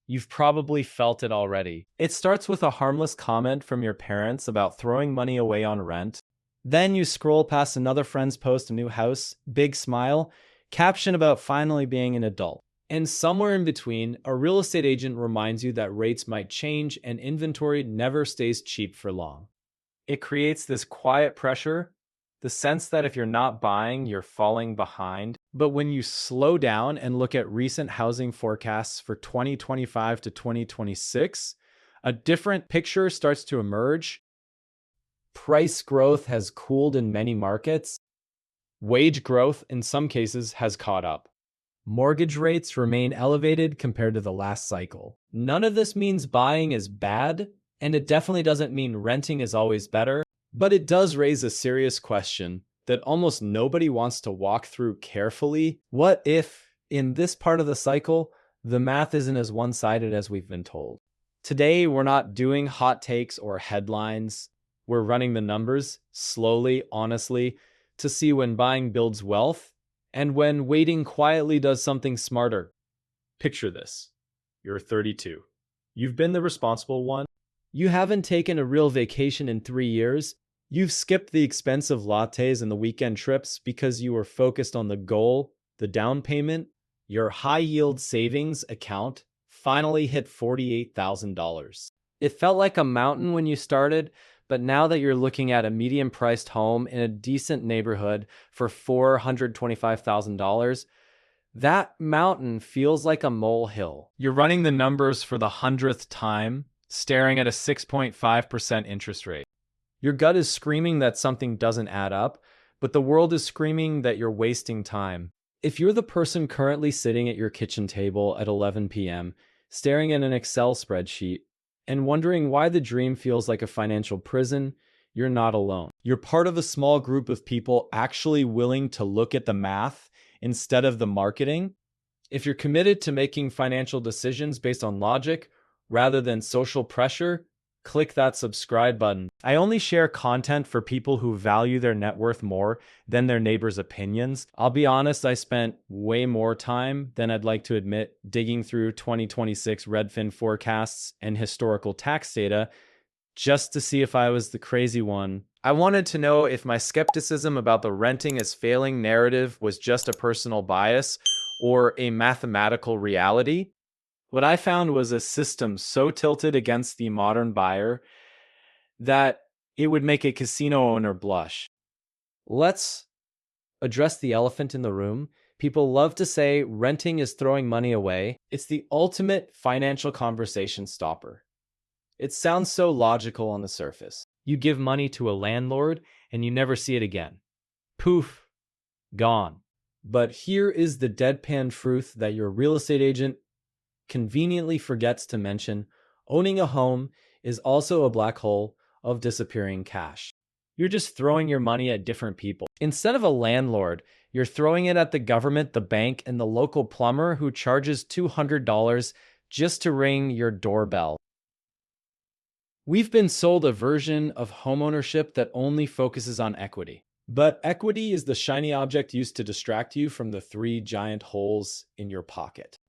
You've probably felt it already. It starts with a harmless comment from your parents about throwing money away on rent. Then you scroll past another friend's post, a new house, big smile, caption about finally being an adult. And somewhere in between, a real estate agent reminds you that rates might change and inventory never stays cheap for long. It creates this quiet pressure, the sense that if you're not buying, you're falling behind. But when you slow down and look at recent housing forecasts for 2025 to 2026, a different picture starts to emerge. Price growth has cooled in many markets. Wage growth, in some cases, has caught up. Mortgage rates remain elevated compared to the last cycle. None of this means buying is bad, and it definitely doesn't mean renting is always better, but it does raise a serious question that almost nobody wants to walk through carefully. What if, in this part of the cycle, the math isn't as one-sided as we've been told? Today, we're not doing hot takes or headlines. We're running the numbers slowly, honestly, to see when buying builds wealth and when waiting quietly does something smarter. Picture this. You're 32. You've been the responsible one. You haven't taken a real vacation in 3 years. You've skipped the expensive lattes and the weekend trips because you were focused on the goal, the down payment. Your high-yield savings account finally hit $48,000. It felt like a mountain when you started, but now that you're looking at a medium-priced home in a decent neighborhood for $425,000, that mountain feels like a molehill. You're running the numbers for the 100th time, staring at a 6.5% interest rate. Your gut is screaming that something doesn't add up, but the world is screaming that you're wasting time. If you're the person currently sitting at your kitchen table at 11 p.m., staring at an Excel spreadsheet, and wondering why the dream feels like a financial prison, you're not alone. You're part of a small group of people actually willing to look at the math instead of the marketing. If you're committed to making financial decisions based on logic rather than social pressure, click that subscribe button. I only share content for people who value their net worth more than their neighbors' opinions. I'll be honest, I spent way more time than I'd like to admit digging through 2026 Redfin forecasts and historical tax data just to see if I was the crazy one. I wanted to know if my skepticism about the renting is failing narrative was just a personal bias or a mathematical reality. What I found was a system so tilted against the modern buyer that it would make a casino owner blush. Let's address the elephant in the room. People love to say renting is throwing money away. It's the ultimate financial conversation stopper. It sounds so logical on the surface. You give money to a landlord and you never see it again. Poof, gone. But here is the deadpan truth that your real estate agent conveniently forgets to mention. Owning a home is also a black hole of disappearing cash. You're just throwing your money at different people. Instead of a landlord, you're throwing it at the government, the bank, and the local plumber who charges $200 just to ring your doorbell. We've been sold a version of homeownership that only focuses on equity. But equity is the shiny object used to distract you from the 3 giant holes in your pocket.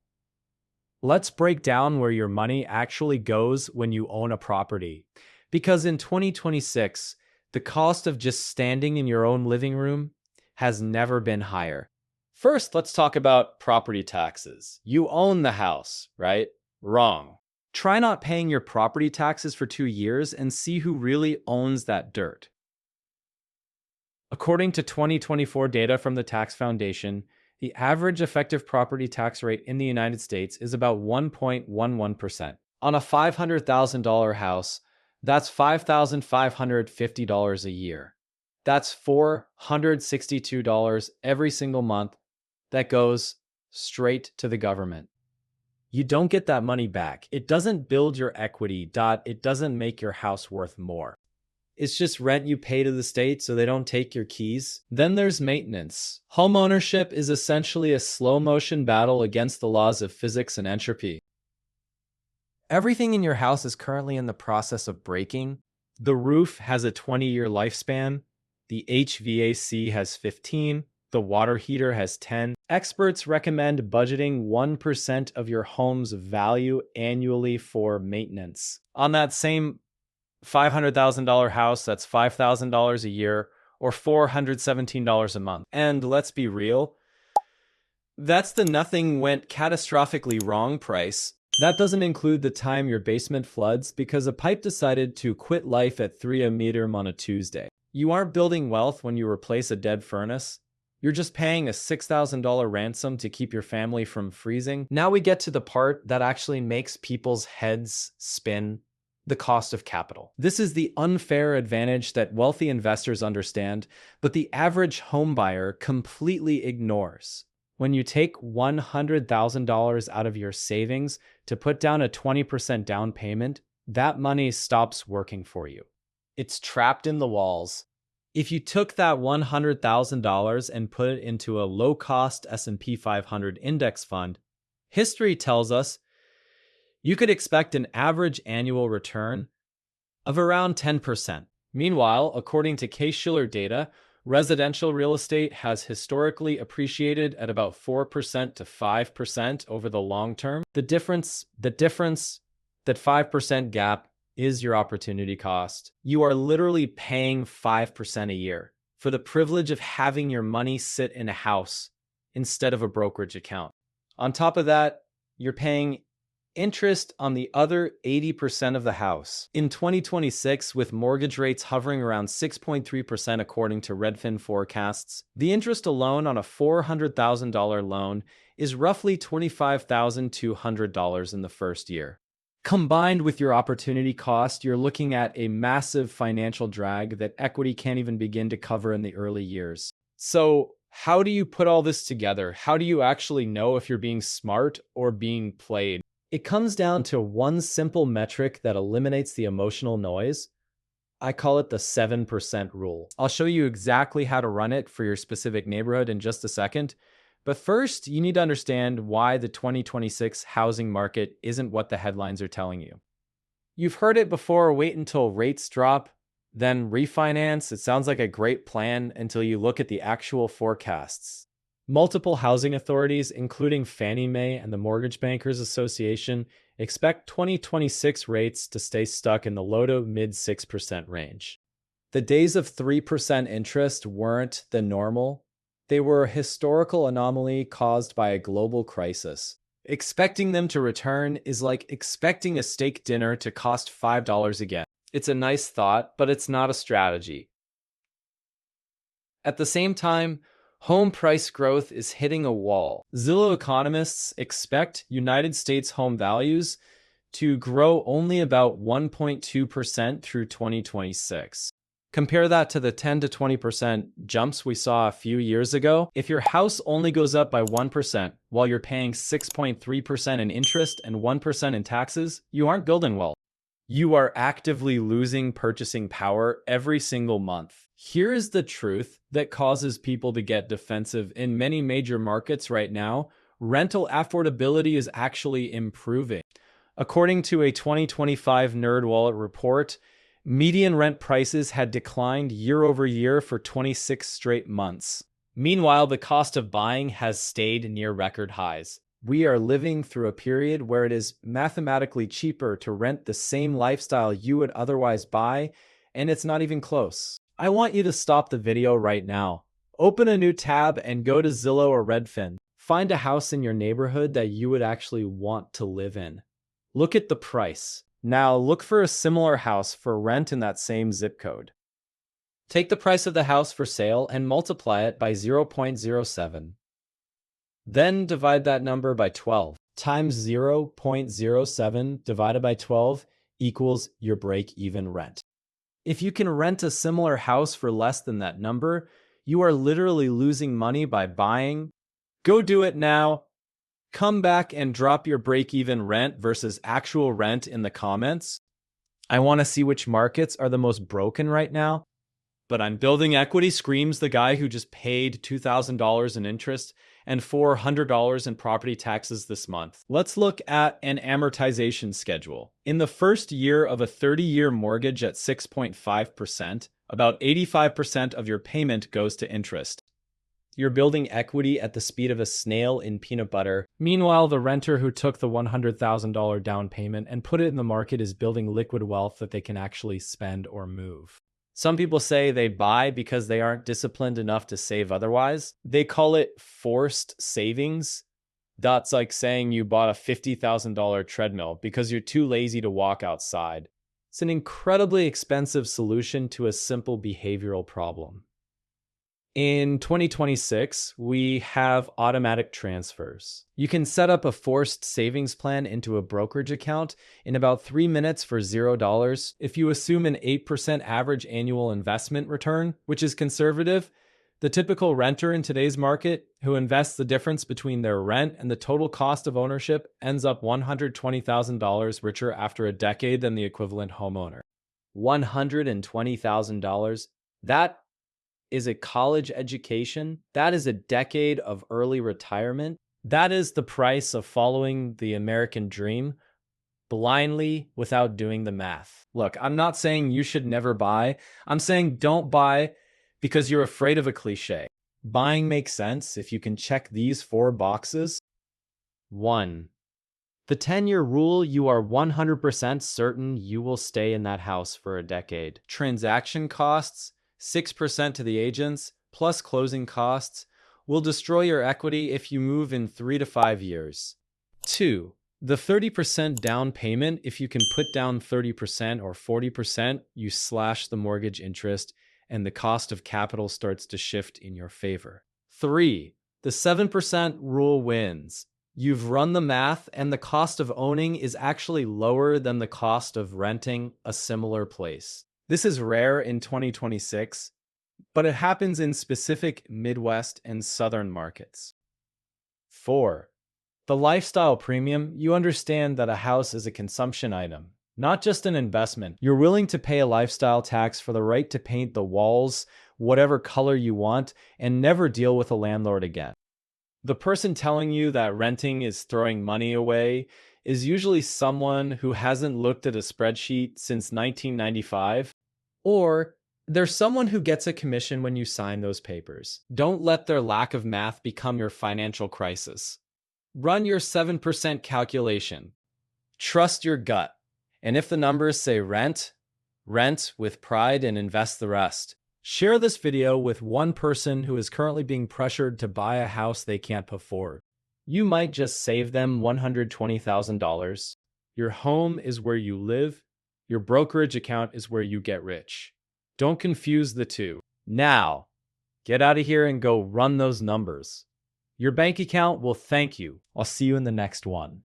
Let's break down where your money actually goes when you own a property. Because in 2026, the cost of just standing in your own living room has never been higher. First, let's talk about property taxes. You own the house, right? Wrong. Try not paying your property taxes for 2 years and see who really owns that dirt. According to 2024 data from the Tax Foundation, the average effective property tax rate in the United States is about 1.11%. On a $500,000 house, that's $5,550 a year. That's $462 every single month that goes straight to the government. You don't get that money back. It doesn't build your equity. It doesn't make your house worth more. It's just rent you pay to the state so they don't take your keys. Then there's maintenance. Homeownership is essentially a slow-motion battle against the laws of physics and entropy. Everything in your house is currently in the process of breaking. The roof has a 20-year lifespan. The HVAC has 15. The water heater has 10. Experts recommend budgeting 1% of your home's value annually for maintenance. On that same $500,000 house, that's $5,000 a year or $417 a month. And let's be real, that's the nothing went catastrophically wrong price. That doesn't include the time your basement floods because a pipe decided to quit life at 3 a.m. on a Tuesday. You aren't building wealth when you replace a dead furnace. You're just paying a $6,000 ransom to keep your family from freezing. Now we get to the part that actually makes people's heads spin: the cost of capital. This is the unfair advantage that wealthy investors understand, but the average home buyer completely ignores. When you take $100,000 out of your savings to put down a 20% down payment, that money stops working for you. It's trapped in the walls. If you took that $100,000 and put it into a low-cost S&P 500 index fund, history tells us you could expect an average annual return of around 10%. Meanwhile, according to Case-Shiller data, residential real estate has historically appreciated at about 4% to 5% over the long term. The difference, that 5% gap is your opportunity cost. You are literally paying 5% a year for the privilege of having your money sit in a house instead of a brokerage account. On top of that, you're paying interest on the other 80% of the house. In 2026, with mortgage rates hovering around 6.3% according to Redfin forecasts, the interest alone on a $400,000 loan is roughly $25,200 in the first year. Combined with your opportunity cost, you're looking at a massive financial drag that equity can't even begin to cover in the early years. So, how do you put all this together? How do you actually know if you're being smart or being played? It comes down to one simple metric that eliminates the emotional noise. I call it the 7% rule. I'll show you exactly how to run it for your specific neighborhood in just a second. But first, you need to understand why the 2026 housing market isn't what the headlines are telling you. You've heard it before: wait until rates drop, then refinance. It sounds like a great plan until you look at the actual forecasts. Multiple housing authorities, including Fannie Mae and the Mortgage Bankers Association, expect 2026 rates to stay stuck in the low to mid 6% range. The days of 3% interest weren't the normal. They were a historical anomaly caused by a global crisis. Expecting them to return is like expecting a steak dinner to cost $5 again. It's a nice thought, but it's not a strategy. At the same time, home price growth is hitting a wall. Zillow economists expect United States home values to grow only about 1.2% through 2026. Compare that to the 10 to 20% jumps we saw a few years ago. If your house only goes up by 1% while you're paying 6.3% in interest and 1% in taxes, you aren't building wealth. You are actively losing purchasing power every single month. Here is the truth that causes people to get defensive. In many major markets right now, rental affordability is actually improving. According to a 2025 NerdWallet report, median rent prices had declined year over year for 26 straight months. Meanwhile, the cost of buying has stayed near record highs. We are living through a period where it is mathematically cheaper to rent the same lifestyle you would otherwise buy, and it's not even close. I want you to stop the video right now. Open a new tab and go to Zillow or Redfin. Find a house in your neighborhood that you would actually want to live in. Look at the price. Now look for a similar house for rent in that same zip code. Take the price of the house for sale and multiply it by 0.07. Then divide that number by 12. Times 0.07 divided by 12 equals your break-even rent. If you can rent a similar house for less than that number, you are literally losing money by buying. Go do it now. Come back and drop your break-even rent versus actual rent in the comments. I want to see which markets are the most broken right now. But on building equity screams the guy who just paid $2,000 in interest and $400 in property taxes this month. Let's look at an amortization schedule. In the first year of a 30-year mortgage at 6.5%, about 85% of your payment goes to interest. You're building equity at the speed of a snail in peanut butter. Meanwhile, the renter who took the $100,000 down payment and put it in the market is building liquid wealth that they can actually spend or move. Some people say they buy because they aren't disciplined enough to save otherwise. They call it forced savings. That's like saying you bought a $50,000 treadmill because you're too lazy to walk outside. It's an incredibly expensive solution to a simple behavioral problem. In 2026, we have automatic transfers. You can set up a forced savings plan into a brokerage account in about 3 minutes for $0. If you assume an 8% average annual investment return, which is conservative, the typical renter in today's market who invests the difference between their rent and the total cost of ownership ends up $120,000 richer after a decade than the equivalent homeowner. $120,000. That is a college education. That is a decade of early retirement. That is the price of following the American dream blindly without doing the math. Look, I'm not saying you should never buy. I'm saying don't buy because you're afraid of a cliche. Buying makes sense if you can check these 4 boxes. 1. The 10-year rule, you are 100% certain you will stay in that house for a decade. Transaction costs, 6% to the agents, plus closing costs, will destroy your equity if you move in 3 to 5 years. 2. The 30% down payment, if you can put down 30% or 40%, you slash the mortgage interest and the cost of capital starts to shift in your favor. 3. The 7% rule wins. You've run the math and the cost of owning is actually lower than the cost of renting a similar place. This is rare in 2026, but it happens in specific Midwest and Southern markets. 4. The lifestyle premium, you understand that a house is a consumption item, not just an investment. You're willing to pay a lifestyle tax for the right to paint the walls whatever color you want and never deal with a landlord again. The person telling you that renting is throwing money away is usually someone who hasn't looked at a spreadsheet since 1995, or there's someone who gets a commission when you sign those papers. Don't let their lack of math become your financial crisis. Run your 7% calculation. Trust your gut. And if the numbers say rent, rent with pride and invest the rest. Share this video with one person who is currently being pressured to buy a house they can't afford. You might just save them $120,000. Your home is where you live. Your brokerage account is where you get rich. Don't confuse the two. Now, get out of here and go run those numbers. Your bank account will thank you. I'll see you in the next one.